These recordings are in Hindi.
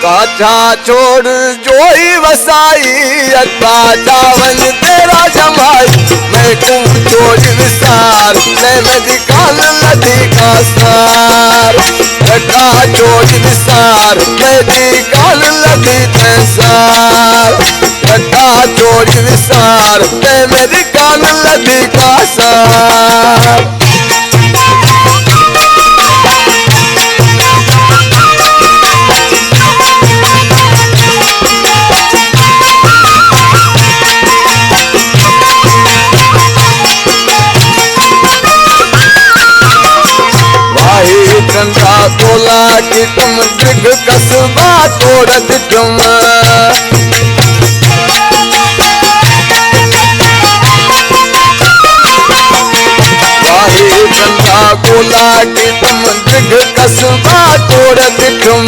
काठा छोड़ जोई वसाई अक्का चावन तेरा जमाई मैं तू छोड़ विसार मैं मेरी कान लदी का सार अक्का छोड़ विसार मेरी कान लदी सार अक्का छोड़ विसार मैं मेरी कान लदी का सार कंधा तोला कि तुम दिग कसबा तोड़त तुम वाही कंधा तोला कि तुम दिग कसबा तोड़त तुम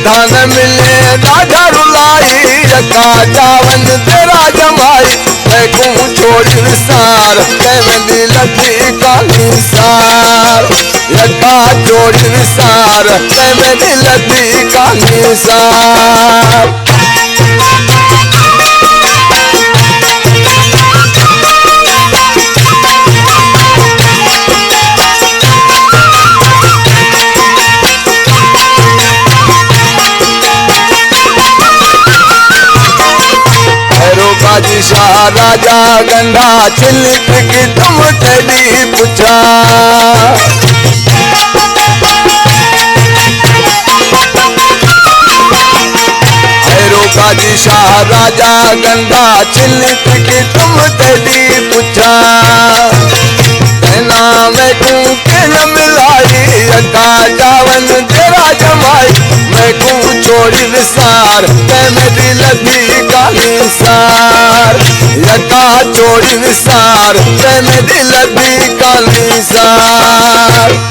धान मिले राजा रुलाई यका चावन तेरा जमाई मैं को छोड़ विसार मैं मेरी लती काली सार यका छोड़ विसार मैं मेरी लती काली सार बादशाह राजा गंडा चिलिक की तुम तेरी पूछा हैरो बादशाह राजा गंडा चिलिक की तुम तेरी पूछा कहना मैं को के मिलाई अका चावन तेरा जमाई मैं को छोड़ी विसार मैं मेरी लगी काली सार यका छोड़ी विसार मैं मेरी लगी काली सार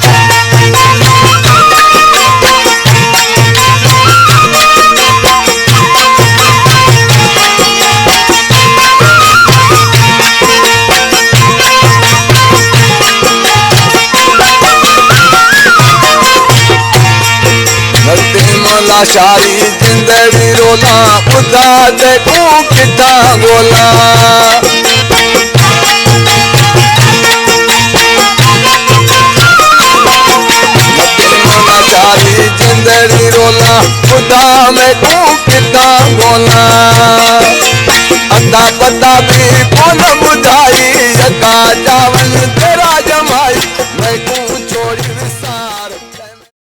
शारी जिंदड़ी रोला बुधा देखू किता गोला शारी जिंदड़ी रोला बुधा में तू किता गोला अता पता भी कौन बुधाई यका चावन तेरा जमाई मैं